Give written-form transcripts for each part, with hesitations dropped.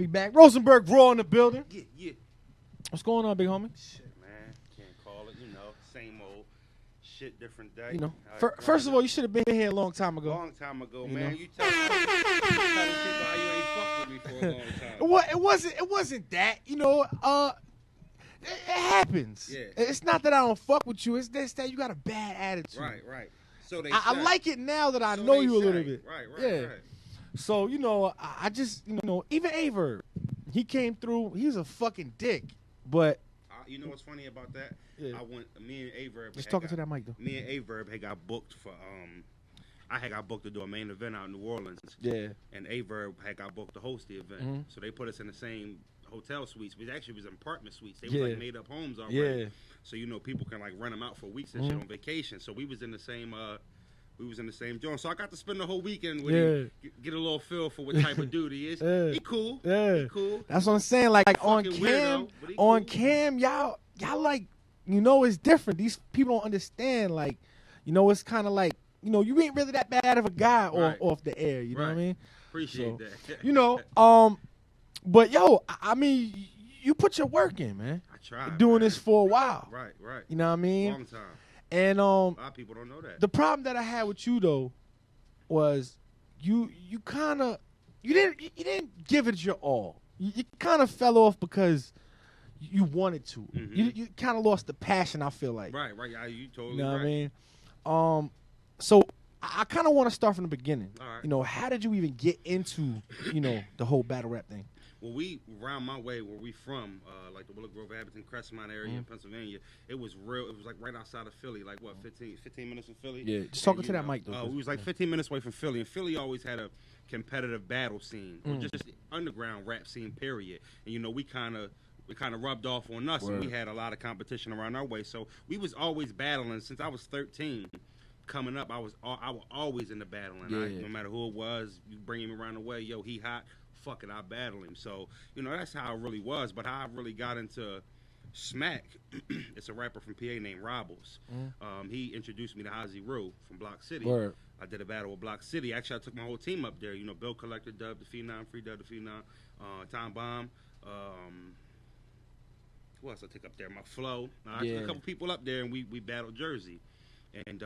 be back. Rosenberg Raw in the building. Yeah. What's going on, big homie? Shit, man. Can't call it, same old shit, different day. First of all, you should have been here a long time ago. Long time ago, man. You tell people how you ain't fucked with me for a long time. It wasn't that. It happens. Yeah. It's not that I don't fuck with you. It's that you got a bad attitude. Right. So I like it now that I know you a little bit. Right. So, I just, even Averb, he came through. He was a fucking dick. But. You know what's funny about that? Yeah. Me and Averb. Just talking to that mic, though. Me and Averb had got booked for, I had got booked to do a main event out in New Orleans. Yeah. And Averb had got booked to host the event. Mm-hmm. So they put us in the same hotel suites. We actually was in apartment suites. They Yeah. were like made up homes already. Yeah. So people can like rent them out for weeks and shit on vacation. So we was in the same joint. So I got to spend the whole weekend with him, get a little feel for what type of dude he is. He cool. Yeah. He cool. That's what I'm saying. Like on Fucking cam, weirdo, but he cool. y'all like, it's different. These people don't understand. Like, it's kind of like, you ain't really that bad of a guy off the air. You know what I mean? Appreciate that. But yo, I mean, you put your work in, man. I tried. Doing this for a while. Right. You know what I mean? Long time. And a lot of people don't know that. The problem that I had with you though was you didn't give it your all. You kind of fell off because you wanted to. Mm-hmm. You kind of lost the passion, I feel like. Right. Yeah, you totally You know right. what I mean? So I kind of want to start from the beginning. All right. How did you even get into, the whole battle rap thing? Well, we around my way where we from, like the Willow Grove, Abington, Crestmont area in Pennsylvania. It was real. It was like right outside of Philly, like what, 15 minutes from Philly. Yeah, just talking to that mic though. We was like 15 minutes away from Philly, and Philly always had a competitive battle scene, or just underground rap scene, period. And we kind of rubbed off on us, and we had a lot of competition around our way. So we was always battling since I was 13. Coming up, I was always in the battling. No matter who it was, you bring him around the way. Yo, he hot. Fuck it, I battle him. So, that's how it really was. But how I really got into Smack, it's a rapper from PA named Robbles. He introduced me to Ozzy Rue from Block City. Word. I did a battle with Block City. Actually, I took my whole team up there. Bill Collector, Dub, the Phenom, Free Dub, the Phenom, Tom Bomb. Who else I took up there? My Flow. I took a couple people up there, and we battled Jersey. And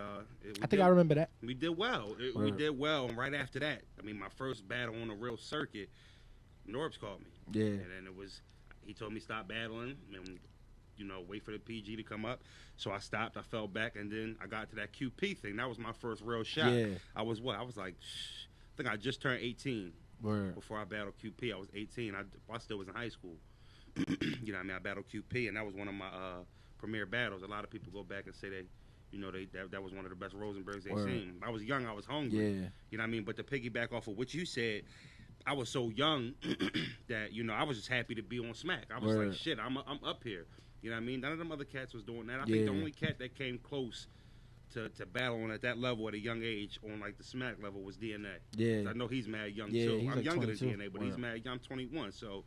I think I remember that. We did well. We did well. And right after that, my first battle on a real circuit, Norbs called me. Yeah. And then he told me stop battling and, wait for the PG to come up. So I stopped. I fell back. And then I got to that QP thing. That was my first real shot. Yeah. I was like, I think I just turned 18. Word. Before I battled QP. I was 18. I still was in high school. I battled QP. And that was one of my premier battles. A lot of people go back and say that was one of the best Rosenbergs they've seen. I was young, I was hungry. Yeah. You know what I mean? But to piggyback off of what you said, I was so young that, I was just happy to be on Smack. I was like, shit, I'm up here. You know what I mean? None of them other cats was doing that. I think the only cat that came close to battling at that level at a young age on like the Smack level was DNA. Yeah. I know he's mad young too. I'm like younger 22. than DNA, but he's mad young. I'm 21. So,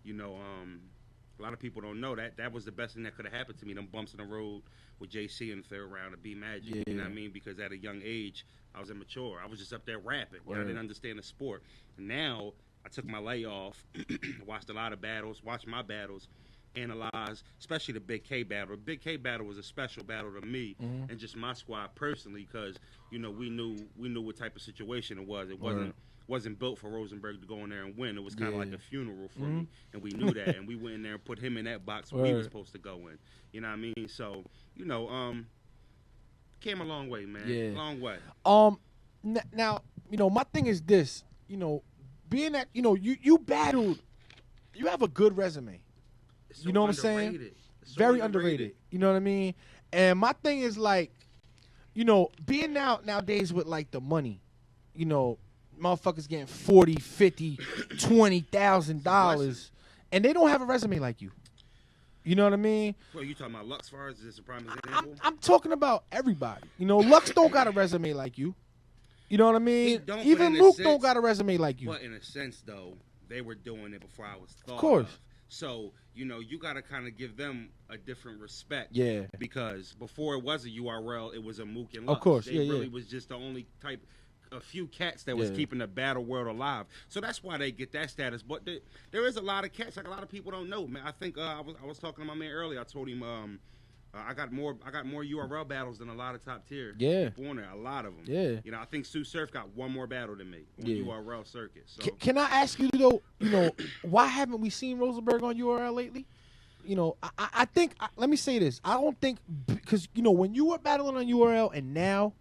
a lot of people don't know that was the best thing that could have happened to me. Them bumps in the road with JC in the third round of B Magic. Yeah. You know what I mean? Because at a young age, I was immature. I was just up there rapping. I didn't understand the sport. Now I took my layoff, watched a lot of battles, watched my battles, analyzed, especially the Big K battle. The Big K battle was a special battle to me and just my squad personally because we knew what type of situation it was. It wasn't built for Rosenberg to go in there and win. It was kind of like a funeral for me, and we knew that, and we went in there and put him in that box where he was supposed to go in. You know what I mean? So, came a long way, man. Yeah. Long way. Now, my thing is this, being that, you battled, you have a good resume. It's so you know what I'm saying? Very underrated. You know what I mean? And my thing is like, being nowadays with like the money, motherfuckers getting $40,000, $50,000, $20,000, and they don't have a resume like you. You know what I mean? Well, you talking about Lux far as this a prime example? I'm talking about everybody. Lux don't got a resume like you. You know what I mean? Even Luke don't got a resume like you. But in a sense, though, they were doing it before I was thought of course. So, you got to kind of give them a different respect. Yeah. Because before it was a URL, it was a Mook and Lux. Of course, They really was just the only type a few cats that was keeping the battle world alive. So that's why they get that status. But there is a lot of cats, like a lot of people don't know, man. I think I was talking to my man earlier. I told him I got more URL battles than a lot of top tier people on there. A lot of them. Yeah. You know, I think Sue Surf got one more battle than me on URL circuit. So can I ask you though? You know, why haven't we seen Rosenberg on URL lately? You know, I think let me say this. I don't think because you know when you were battling on URL and now,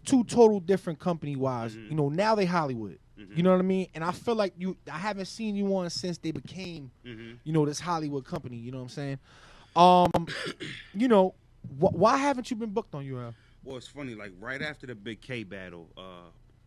two total different company wise. You know, now they Hollywood. You know what I mean? And I feel like I haven't seen you on since they became, you know, this Hollywood company. You know what I'm saying? You know, why haven't you been booked on URL? Well, it's funny. Like right after the Big K battle,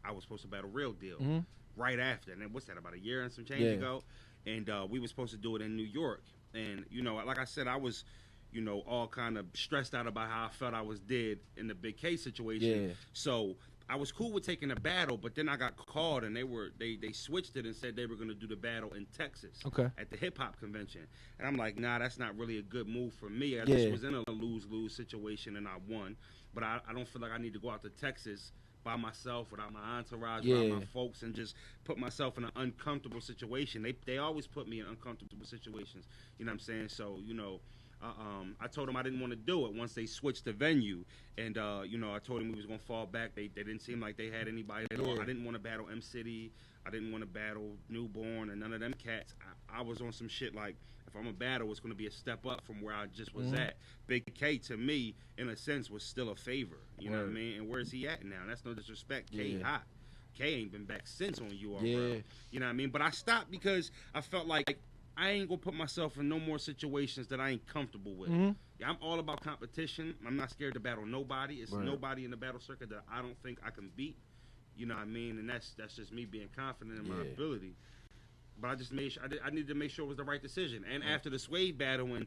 I was supposed to battle Real Deal. Right after, and then what's that? About a year and some change ago, and we were supposed to do it in New York. And you know, like I said, I was, you know, all kind of stressed out about how I felt I was dead in the Big K situation. So I was cool with taking a battle, but then I got called and they switched it and said they were going to do the battle in Texas at the hip hop convention. And I'm like, nah, that's not really a good move for me. I just was in a lose-lose situation and I won, but I don't feel like I need to go out to Texas by myself without my entourage, without my folks, and just put myself in an uncomfortable situation. They always put me in uncomfortable situations. You know what I'm saying? So, you know, I told them I didn't want to do it once they switched the venue, and you know, I told them we was gonna fall back. They didn't seem like they had anybody at all. I didn't want to battle M City. I didn't want to battle Newborn and none of them cats. I was on some shit like, if I'm a battle, it's gonna be a step up from where I just was at. Big K to me, in a sense, was still a favor. You know what I mean? And where's he at now? That's no disrespect. K hot. K ain't been back since on URL. You know what I mean? But I stopped because I felt like I ain't gonna put myself in no more situations that I ain't comfortable with. Yeah, I'm all about competition. I'm not scared to battle nobody. It's nobody in the battle circuit that I don't think I can beat. You know what I mean? And that's just me being confident in my ability. But I just made sure I needed to make sure it was the right decision. And after the Swave battle and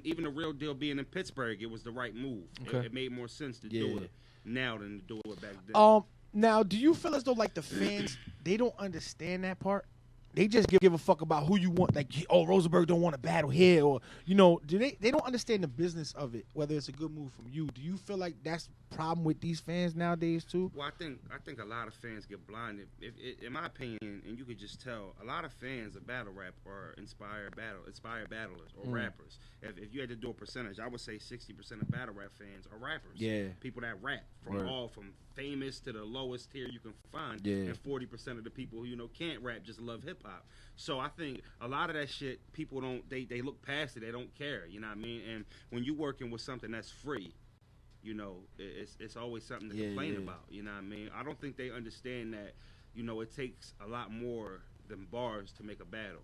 even the Real Deal being in Pittsburgh, it was the right move. It made more sense to do it now than to do it back then. Now, do you feel as though like the fans they don't understand that part? They just give a fuck about who you want. Like, oh, Rosenberg don't want to battle here, or you know, they don't understand the business of it. Whether it's a good move from you. Do you feel like that's a problem with these fans nowadays too? Well, I think a lot of fans get blinded. In my opinion, and you could just tell, a lot of fans of battle rap are inspired battlers or rappers. If you had to do a percentage, I would say 60% of battle rap fans are rappers. People that rap from famous to the lowest tier you can find, and 40% of the people who can't rap just love hip hop. So I think a lot of that shit, people don't they look past it. They don't care. You know what I mean? And when you working with something that's free, you know, it's always something to complain about. You know what I mean? I don't think they understand that. You know, it takes a lot more than bars to make a battle.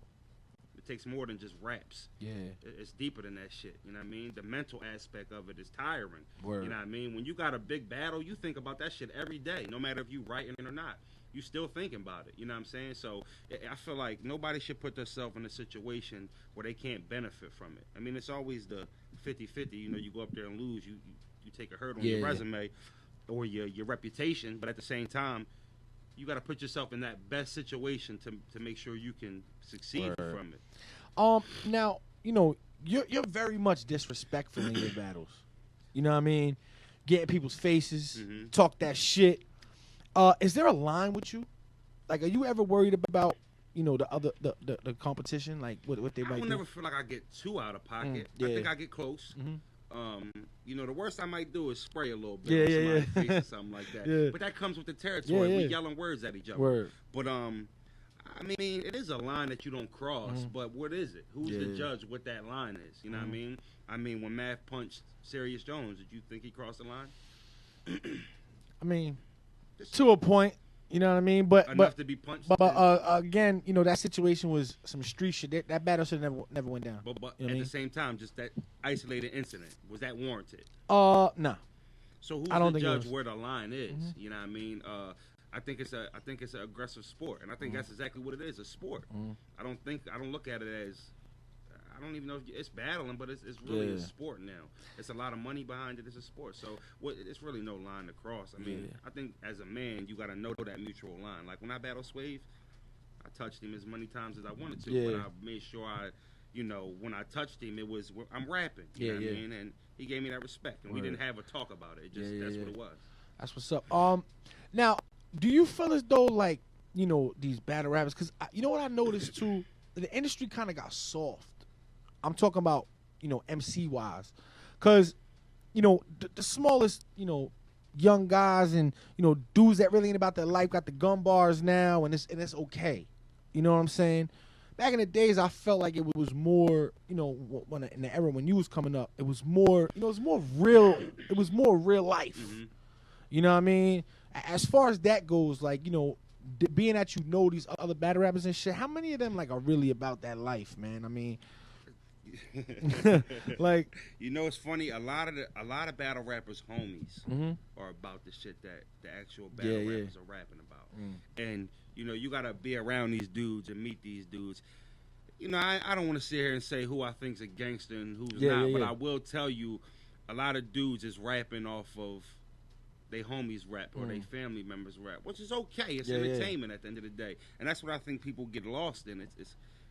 It takes more than just raps. It's deeper than that shit. You know what I mean? The mental aspect of it is tiring. You know what I mean? When you got a big battle, you think about that shit every day, no matter if you writing it or not. You still thinking about it. You know what I'm saying? So I feel like nobody should put themselves in a situation where they can't benefit from it. I mean, it's always the 50-50. You know, you go up there and lose. You take a hurt on your resume or your reputation. But at the same time, you got to put yourself in that best situation to make sure you can succeed from it. Now, you know, you're very much disrespectful in your battles. You know what I mean? Getting people's faces, talk that shit. Is there a line with you? Like, are you ever worried about, you know, the competition? Like, what they might do? I never feel like I get too out of pocket. I think I get close. You know, the worst I might do is spray a little bit on somebody's face or something like that. But that comes with the territory. We yelling words at each other. But I mean, it is a line that you don't cross. But what is it? Who's the judge what that line is? You know what I mean? I mean, when Math punched Serious Jones, did you think he crossed the line? I mean, to a point. You know what I mean? But enough to be punched. But again, you know, that situation was some street shit. That battle should never went down. But you know at the same time, just that isolated incident, was that warranted? Nah. So who's the judge where the line is? You know what I mean? I think it's an aggressive sport, and I think that's exactly what it is, a sport. I don't look at it as, I don't even know if it's battling, but it's really a sport now. It's a lot of money behind it. It's a sport. So it's really no line to cross. I mean, I think as a man, you got to know that mutual line. Like when I battled Swave, I touched him as many times as I wanted to, but I made sure when I touched him, I'm rapping. You know what I mean? And he gave me that respect, and we didn't have a talk about it. That's what it was. That's what's up. Now, do you feel as though like these battle rappers? Because you know what I noticed too, the industry kind of got soft. I'm talking about MC wise, because the smallest young guys and dudes that really ain't about their life got the gun bars now, and it's okay. You know what I'm saying? Back in the days, I felt like it was more, when in the era when you was coming up, it was more, it was more real. It was more real life. Mm-hmm. You know what I mean? As far as that goes, like being that these other battle rappers and shit, how many of them like are really about that life, man? I mean, like it's funny. A lot of battle rappers, homies, mm-hmm. are about the shit that the actual battle rappers are rapping about, and. You gotta be around these dudes and meet these dudes. I don't want to sit here and say who I think's a gangster and who's not, but I will tell you, a lot of dudes is rapping off of they homies rap or they family members rap, which is okay. It's entertainment at the end of the day, and that's what I think people get lost in.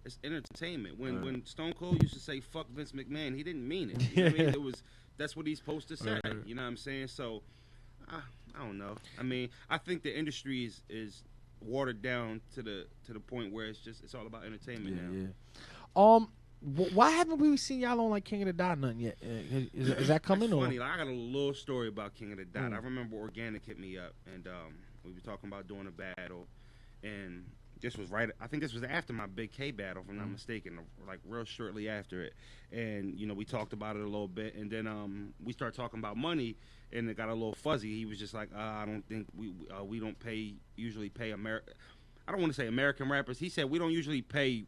It's entertainment. When Stone Cold used to say "fuck Vince McMahon," he didn't mean it. You know what I mean? That's what he's supposed to say. You know what I'm saying? So I don't know. I mean, I think the industry is watered down to the point where it's all about entertainment now. Why haven't we seen y'all on like King of the Dot nothing yet? Is that coming? That's funny. Like, I got a little story about King of the Dot. I remember Organic hit me up, and we were talking about doing a battle, and this was I think this was after my Big K battle, if I'm not mistaken, like real shortly after it. And we talked about it a little bit, and then we started talking about money. And it got a little fuzzy. He was just like, I don't think we don't usually pay I don't want to say American rappers. He said we don't usually pay.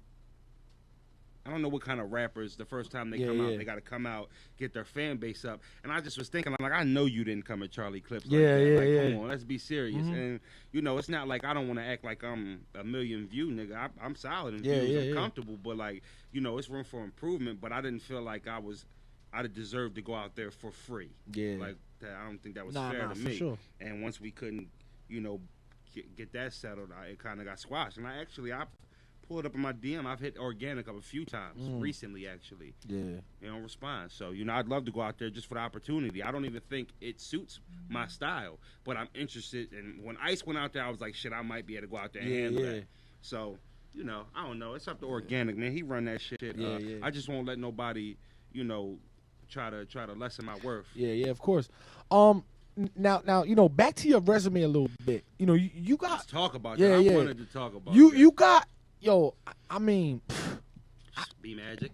I don't know what kind of rappers the first time they come out, they got to come out, get their fan base up. And I just was thinking, like, I know you didn't come at Charlie Clips like that. Come on, let's be serious. And it's not like I don't want to act like I'm a million view nigga. I'm solid in views. I'm comfortable, but like it's room for improvement. But I didn't feel like I'd deserve to go out there for free. Like that. I don't think that was fair to me. Sure. And once we couldn't, get that settled, it kind of got squashed. And I pulled up in my DM. I've hit Organic up a few times recently, actually. Don't respond. So I'd love to go out there just for the opportunity. I don't even think it suits my style, but I'm interested. And when Ice went out there, I was like, shit, I might be able to go out there and handle that. So I don't know. It's up to Organic, man. He run that shit. I just won't let nobody, try to lessen my worth. Of course. Now back to your resume a little bit. You got. Let's talk about that. I wanted to talk about you got I mean, B Magic.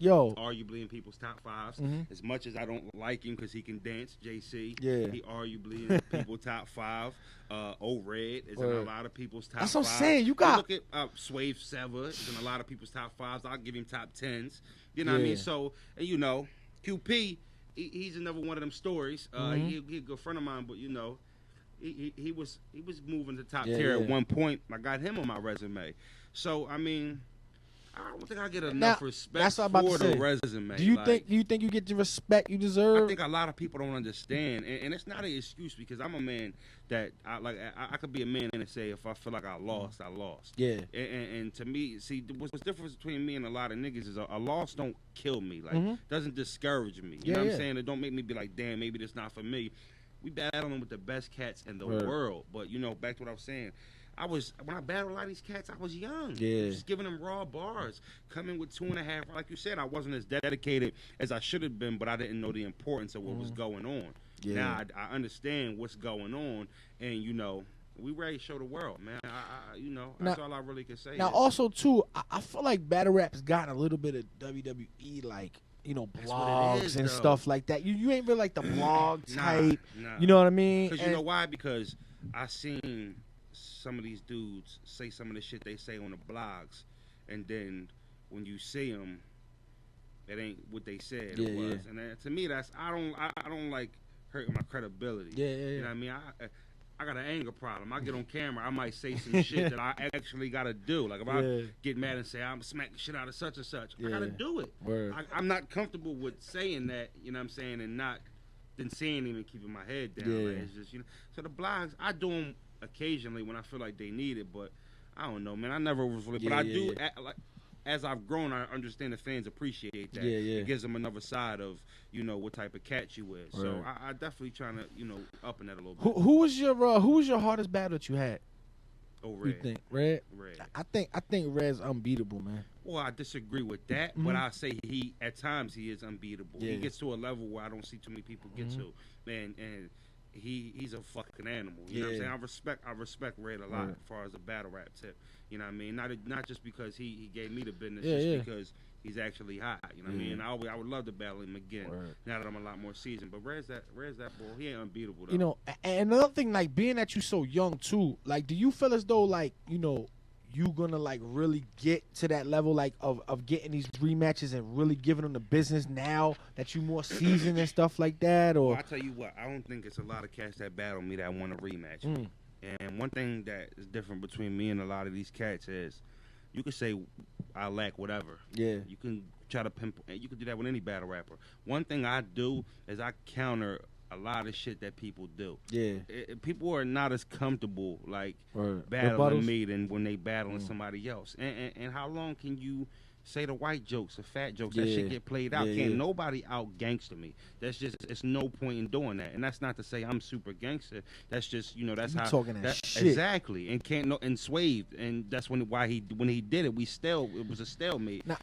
Arguably in people's top fives. As much as I don't like him because he can dance, JC. He arguably in people's top five. O-Red is in a lot of people's top fives. That's what I'm saying. You got. Look at Swave Sever is in a lot of people's top fives. I'll give him top tens. You know what I mean? So, and QP, he's another one of them stories. He a good friend of mine, but he was moving to top tier at one point. I got him on my resume. So I mean, I don't think I get enough respect for the resume. Do you think you get the respect you deserve? I think a lot of people don't understand, and it's not an excuse because I'm a man that I could be a man and say if I feel like I lost, I lost. And to me, see, what's the difference between me and a lot of niggas is a loss don't kill me, doesn't discourage me. You know what I'm saying? It don't make me be like, damn, maybe this not for me. We battling with the best cats in the world, but back to what I was saying. When I battled a lot of these cats, I was young. Just giving them raw bars, coming with 2.5. Like you said, I wasn't as dedicated as I should have been, but I didn't know the importance of what was going on. Now I understand what's going on, and we ready to show the world, man. That's all I really can say. Now, also too, I feel like battle rap's gotten a little bit of WWE blogs and stuff like that. You ain't really like the blog type. Nah. You know what I mean? Because you know why? Because I seen some of these dudes say some of the shit they say on the blogs, and then when you see them, it ain't what they said it was. And to me, I don't like hurting my credibility. You know what I mean? I got an anger problem. I get on camera, I might say some shit that I actually got to do. Like if I get mad and say I'm gonna smack the shit out of such and such, I got to do it. I'm not comfortable with saying that, you know what I'm saying, and not then saying it and keeping my head down. Like, it's just so the blogs I do them occasionally when I feel like they need it, but I don't know, man. I never was really, but I do act like as I've grown, I understand the fans appreciate that. Yeah. It gives them another side of, what type of cat you is. Right. So I definitely trying to, up in that a little bit. Who was your hardest battle that you had? Oh, You Red. think Red? Red. I think Red's unbeatable, man. Well, I disagree with that, but I say at times he is unbeatable. Yeah. He gets to a level where I don't see too many people get to, man, and he's a fucking animal. You know what I'm saying? I respect Red a lot as far as a battle rap tip. You know what I mean? Not just because he gave me the business, just because he's actually hot. You know what I mean? I would love to battle him again now that I'm a lot more seasoned. But Red's that boy. He ain't unbeatable though. And another thing, like being that you so young too, like do you feel as though like you gonna like really get to that level like of getting these rematches and really giving them the business now that you more seasoned and stuff like that? Or Well, I tell you what, I don't think it's a lot of cats that battle me that want a rematch. And one thing that is different between me and a lot of these cats is you could say I lack whatever. Yeah. You can try to pinpoint. You can do that with any battle rapper. One thing I do is I counter a lot of shit that people do. Yeah. People are not as comfortable like Right. battling me than when they battling somebody else. And how long can you say the white jokes, the fat jokes? That shit get played out. Can't nobody out gangster me. That's just, it's no point in doing that. And that's not to say I'm super gangster. That's just, that's how talking that shit. Exactly. And and Swave, and that's when he did it, it was a stalemate. Now,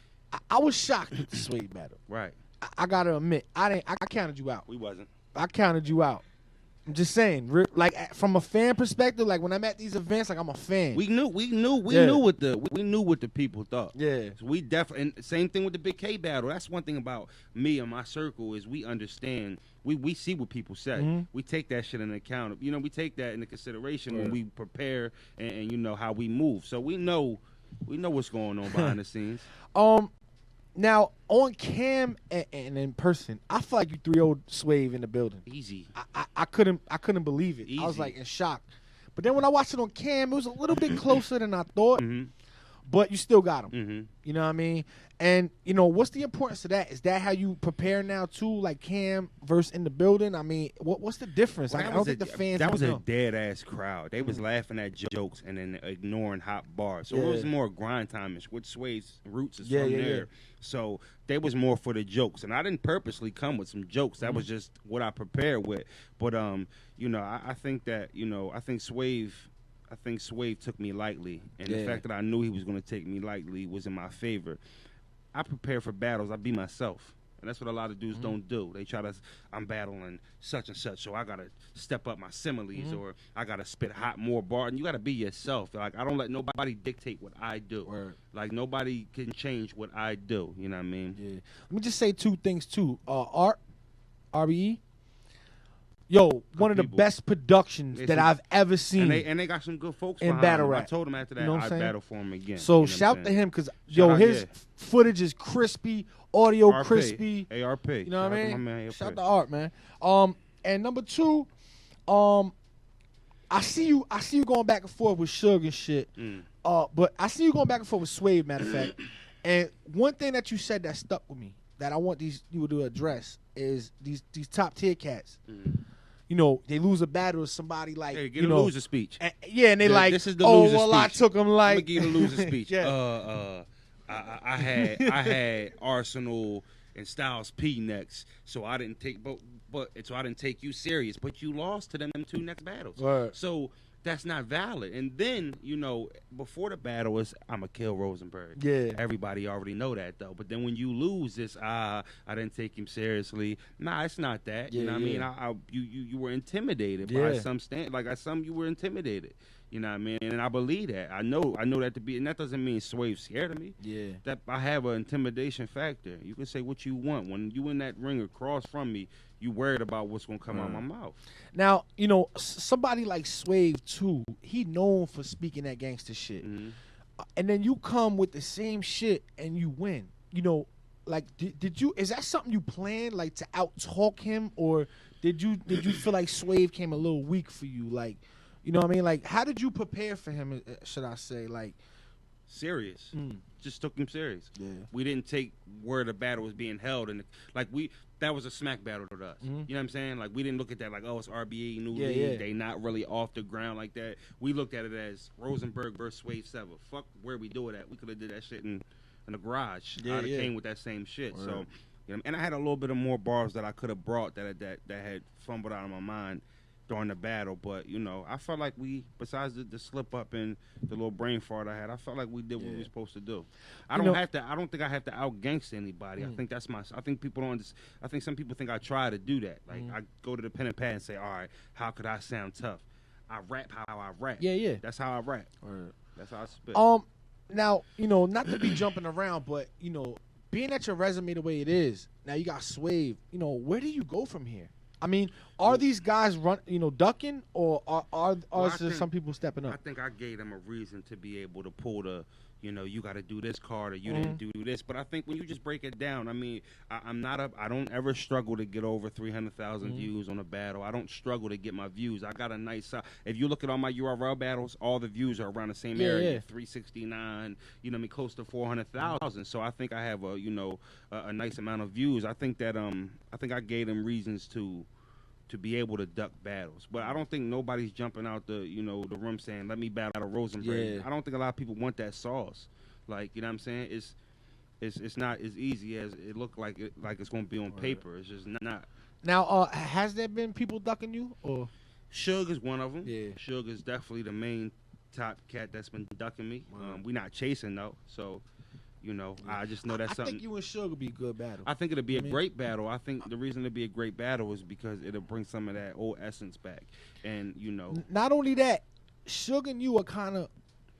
I was shocked with the Sway battle. Right. I gotta admit, I counted you out. We wasn't. I counted you out. I'm just saying, like from a fan perspective, like when I'm at these events, like I'm a fan. We knew what the people thought. Yeah. So we definitely, and same thing with the Big K battle. That's one thing about me and my circle is we understand. We see what people say. We take that shit into account. We take that into consideration when we prepare and how we move. So we know what's going on behind the scenes. Now on cam and in person, I feel like you 3-0 Swave in the building. Easy. I couldn't believe it. Easy. I was like in shock. But then when I watched it on cam, it was a little bit closer than I thought. But you still got him. You know what I mean? And, what's the importance of that? Is that how you prepare now, too? Like cam versus in the building? I mean, what's the difference? Well, I don't think the fans That was a know. dead-ass crowd. They was laughing at jokes and then ignoring hot bars. So it was more grind time-ish, which Swade's roots is from there. Yeah. So they was more for the jokes. And I didn't purposely come with some jokes. That was just what I prepared with. But, I think that, I think Swave took me lightly, and the fact that I knew he was going to take me lightly was in my favor. I prepare for battles. I be myself, and that's what a lot of dudes don't do. They try to, I'm battling such and such, so I got to step up my similes, or I got to spit hot more bar, and you got to be yourself. Like, I don't let nobody dictate what I do. Word. Like, nobody can change what I do, you know what I mean? Yeah. Let me just say two things, too. RBE. Yo, one of the best productions that I've ever seen. And they got some good folks in behind battle them. rap. I told him after that I'd battle for him again. So shout to him because his footage is crispy, audio RP, crispy. ARP. You know what I mean? My man, Shout to Art, man. And number two, I see you going back and forth with Suge and shit. But I see you going back and forth with Swave, matter of fact. And one thing that you said that stuck with me that I want you to address is these top tier cats. They lose a battle with somebody like, hey, get a loser speech. And they like, this is the loser well, speech. I took him like. I'm gonna give you the loser speech. Yeah. I had Arsenal and Styles P next, so I didn't take so I didn't take you serious. But you lost to them two next battles. Right. So that's not valid. And then, before the battle is I'm gonna kill Rosenberg. Yeah. Everybody already know that though. But then when you lose this, I didn't take him seriously. Nah, it's not that. Yeah, you know what I mean? You were intimidated by some you were intimidated. You know what I mean? And I believe that. I know that to be, and that doesn't mean Swave's scared of me. Yeah. That I have an intimidation factor. You can say what you want. When you in that ring across from me, you worried about what's gonna come out my mouth. Now, somebody like Swave too, he known for speaking that gangster shit. And then you come with the same shit and you win. Like did you, is that something you planned, like to out talk him, or did you feel like Swave came a little weak for you? Like, you know what I mean? Like, how did you prepare for him, should I say? Like, serious. Just took him serious. Yeah. We didn't take where the battle was being held, and that was a smack battle to us. You know what I'm saying? Like, we didn't look at that like, oh, it's RBE, new league. Yeah. They not really off the ground like that. We looked at it as Rosenberg versus Swave 7. Fuck where we do it at. We could have did that shit in in the garage. Yeah, I'd have came with that same shit. Right. So, you know, and I had a little bit of more bars that I could have brought that had fumbled out of my mind during the battle. But, you know, I felt like we, besides the slip up and the little brain fart I had, I felt like we did what we were supposed to do. I don't think I have to out gangster anybody. I think I think people don't understand. I think some people think I try to do that. Like I go to the pen and pad and say, all right, how could I sound tough? I rap how I rap. Yeah. That's how I rap. Right. That's how I spit. Now, you know, not to be jumping around, but, you know, being at your resume the way it is, now you got Swave, you know, where do you go from here? I mean, are these guys ducking, or are there some people stepping up? I think I gave them a reason to be able to pull the, you know, you got to do this card or you didn't do this. But I think when you just break it down, I mean, I don't ever struggle to get over 300,000 views on a battle. I don't struggle to get my views. I got a nice, if you look at all my URL battles, all the views are around the same area, 369, you know, I mean, close to 400,000. So I think I have a nice amount of views. I think that, I think I gave them reasons to be able to duck battles. But I don't think nobody's jumping out the room saying, let me battle Rosenberg. Yeah. I don't think a lot of people want that sauce. Like, you know what I'm saying? It's not as easy as it looked like it's going to be on paper. It's just not. Now, has there been people ducking you? Or Suge is one of them. Yeah. Suge is definitely the main top cat that's been ducking me. We not chasing, though, so... You know, I just know that's something. I think you and Suge would be a good battle. I think it'll be a great battle. I think the reason it'll be a great battle is because it'll bring some of that old essence back. And, you know. Not only that, Suge and you are kind of,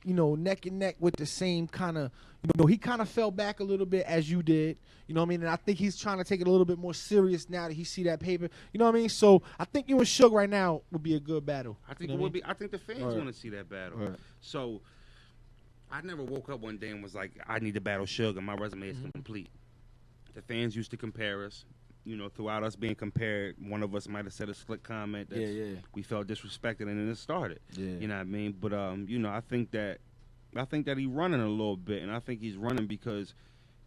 you know, neck and neck with the same kind of, you know, he kind of fell back a little bit as you did. You know what I mean? And I think he's trying to take it a little bit more serious now that he see that paper. You know what I mean? So I think you and Suge right now would be a good battle. I think it would be. I think the fans want to see that battle. Right. So. I never woke up one day and was like, I need to battle Suge, and my resume is complete. The fans used to compare us. You know, throughout us being compared, one of us might have said a slick comment that we felt disrespected, and then it started. Yeah. You know what I mean? But, you know, I think that he's running a little bit, and I think he's running because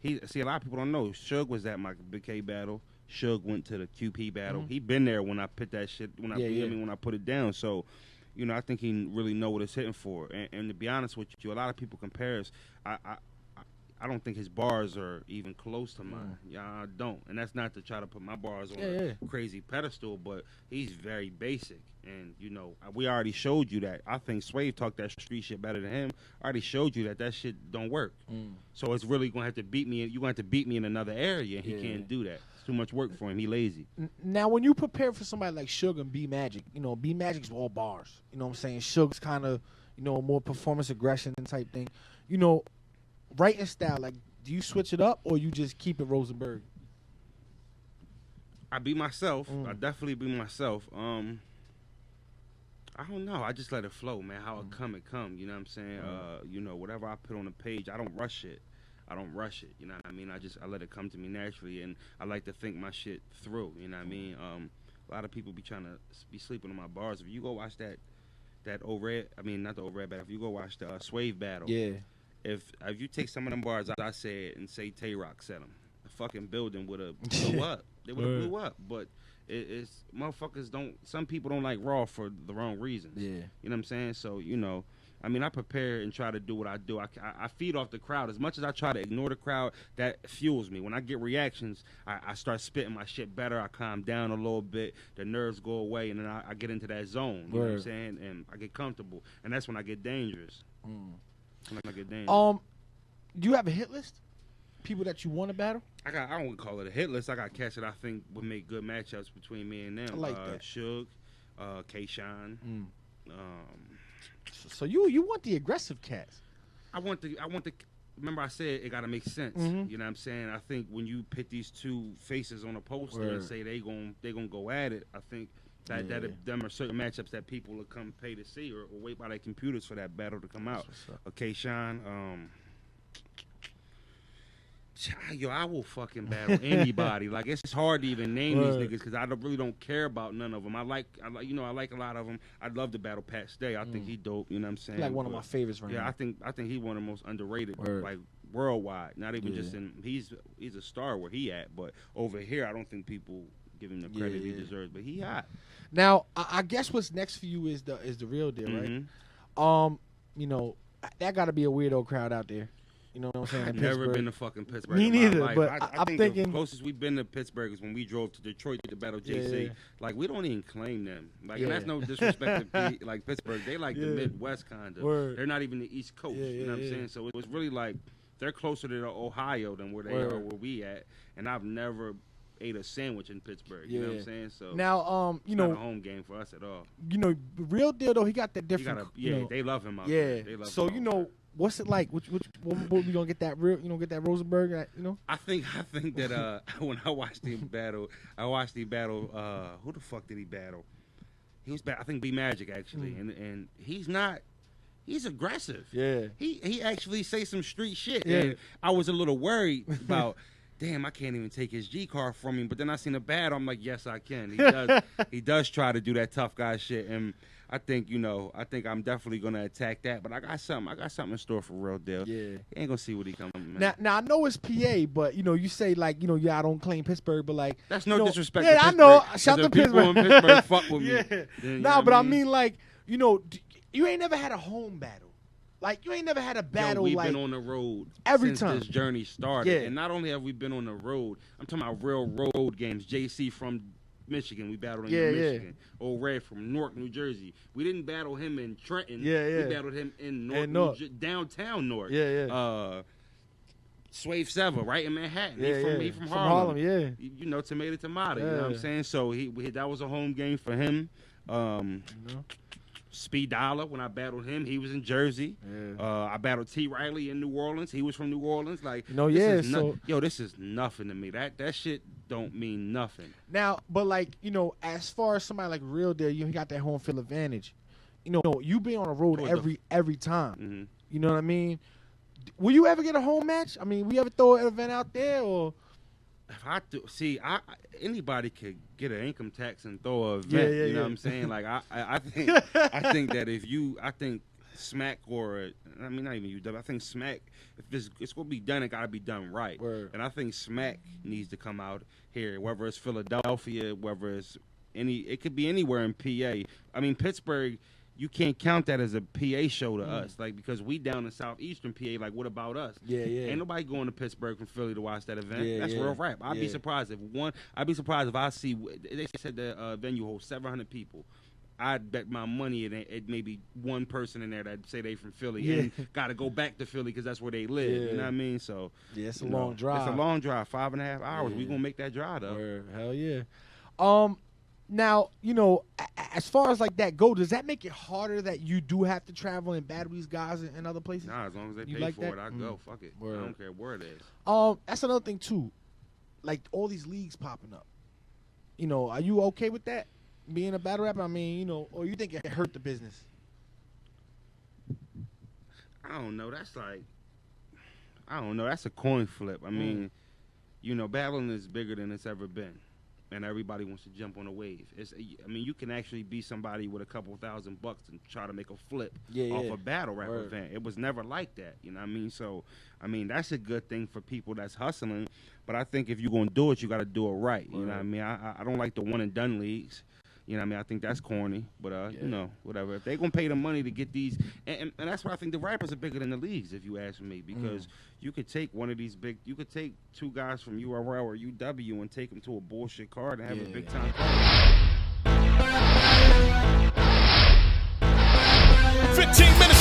a lot of people don't know. Suge was at my Big K battle. Suge went to the QP battle. He been there when I put that shit, when I put it down. So, you know, I think he really know what it's hitting for. And to be honest with you, a lot of people compare us. I don't think his bars are even close to mine. Yeah, I don't. And that's not to try to put my bars on a crazy pedestal, but he's very basic. And, you know, we already showed you that. I think Swave talked that street shit better than him. I already showed you that shit don't work. So it's really going to have to beat me. You're going to have to beat me in another area, and he can't do that. It's too much work for him. He lazy. Now, when you prepare for somebody like Suge and B Magic, you know, B Magic's all bars. You know what I'm saying? Suge's kind of, you know, more performance aggression type thing. You know, writing style, like, do you switch it up or you just keep it Rosenberg? I be myself. I definitely be myself. I don't know. I just let it flow, man. How it come, it come. You know what I'm saying? You know, whatever I put on the page, I don't rush it. You know what I mean? I let it come to me naturally, and I like to think my shit through. You know what I mean? A lot of people be trying to be sleeping on my bars. If you go watch that O-Red, I mean not the O-Red battle. If you go watch the Swave battle, if you take some of them bars I said and say Tay-Rock said them, the fucking building would have blew up. They would have blew up, but. It's motherfuckers don't. Some people don't like Raw for the wrong reasons. Yeah, you know what I'm saying. So you know, I mean, I prepare and try to do what I do. I feed off the crowd as much as I try to ignore the crowd. That fuels me. When I get reactions, I start spitting my shit better. I calm down a little bit. The nerves go away, and then I get into that zone. You know what I'm saying? And I get comfortable, and that's when I get dangerous. When I get dangerous. Do you have a hit list? People that you want to battle? I don't call it a hit list. I got cats that I think would make good matchups between me and them. I like that. Suge, K-Shine. So you want the aggressive cats? I want the. Remember, I said it got to make sense. You know what I'm saying? I think when you put these two faces on a poster and say they gonna go at it, I think that them are certain matchups that people will come pay to see or wait by their computers for that battle to come out. K-Shine. Yo, I will fucking battle anybody. Like, it's hard to even name these niggas because I really don't care about none of them. I like a lot of them. I'd love to battle Pat Stay. I think he dope. You know what I'm saying? Like one of my favorites right now. Yeah, I think he one of the most underrated, like worldwide. Not even just in. He's a star where he at, but over here, I don't think people give him the credit he deserves. But he hot. Now, I guess what's next for you is the real deal, right? You know, that got to be a weirdo crowd out there. You know what I'm saying? I've never been to fucking Pittsburgh. Me in my neither, life. but I I'm think thinking the closest we've been to Pittsburgh is when we drove to Detroit to battle JC. Yeah. Like we don't even claim them. Like Yeah. and that's no disrespect to like Pittsburgh. They like the Yeah. Midwest kind of. Word. They're not even the East Coast. Yeah, you know what I'm yeah. saying? So it was really like they're closer to Ohio than where they Word. are where we at. And I've never ate a sandwich in Pittsburgh. You know what I'm saying? So Now, you not know, a home game for us at all. you know, real deal though. He got that You different. gotta, you know, they love him out yeah. there. They love So him you out know, there. what's it like? What we gonna get that real? You know, get that Rosenberg? You know. I think that when I watched him battle, who the fuck did he battle? He was I think B Magic actually, and he's aggressive. Yeah. He actually say some street shit. Yeah. And I was a little worried about. Damn, I can't even take his G card from him. But then I seen a battle. I'm like, yes, I can. He does. He does try to do that tough guy shit, and I think I'm definitely gonna attack that. But I got something in store for real deal. Yeah. He ain't gonna see what he coming. Man. Now I know it's PA, but you know you say like I don't claim Pittsburgh, but like That's no you know, disrespect. Yeah, to I know. Pittsburgh. Shout If to the people Pittsburgh. in Pittsburgh fuck with me. Yeah. Then, you Nah, know but what I mean like you ain't never had a home battle. Like you ain't never had a battle. We've like been on the road every since time this journey started, Yeah. and not only have we been on the road, I'm talking about real road games. JC from Michigan, we battled in Michigan. Old Red from Newark, New Jersey. We didn't battle him in Trenton. Yeah. We battled him in Newark. downtown Newark. Yeah. Swave Sever, right in Manhattan. Yeah, He from Harlem. Yeah. You know, tomato. Yeah. You know what I'm saying? So that was a home game for him. Speed Dollar, when I battled him, he was in Jersey. Yeah. I battled T. Riley in New Orleans. He was from New Orleans. Like, this is nothing to me. That shit don't mean nothing. Now, but like as far as somebody like Real Deal, you got that home field advantage. You be on the road every time. Mm-hmm. You know what I mean? Will you ever get a home match? I mean, will you ever throw an event out there or? If I do, anybody could get an income tax and throw an event. You know what I'm saying? Like I think that I think Smack not even UW. I think Smack, if it's gonna be done, it gotta be done right. Word. And I think Smack needs to come out here, whether it's Philadelphia, whether it's it could be anywhere in PA. I mean Pittsburgh. You can't count that as a PA show to us, like because we down in southeastern PA. Like, what about us? Yeah. Ain't nobody going to Pittsburgh from Philly to watch that event. Yeah, That's real rap. I'd be Yeah. surprised if I see. They said the venue holds 700 people. I'd bet my money it may be one person in there that say they from Philly and got to go back to Philly because that's where they live. Yeah. You know what I mean? So It's a long drive. It's a long drive, 5.5 hours. Yeah. We gonna make that drive though. Word. Hell yeah. Now, as far as like that go, does that make it harder that you do have to travel and battle these guys in other places? Nah, as long as they You pay like for that? it, I go. Fuck it. Word. I don't care where it is. That's another thing too. Like all these leagues popping up. Are you okay with that? Being a battle rapper? I mean, or you think it hurt the business? I don't know. That's a coin flip. I mean, battling is bigger than it's ever been. And everybody wants to jump on a wave. You can actually be somebody with a couple $1,000 and try to make a flip off a battle rap event. It was never like that, you know what I mean? So, that's a good thing for people that's hustling. But I think if you're going to do it, you got to do it right. You know what I mean? I don't like the one and done leagues. You know what I mean? I think that's corny, but whatever. If they're gonna pay the money to get these, and that's why I think the rappers are bigger than the leagues, if you ask me, because you could take you could take two guys from URL or UW and take them to a bullshit card and have a big time card. 15 minutes.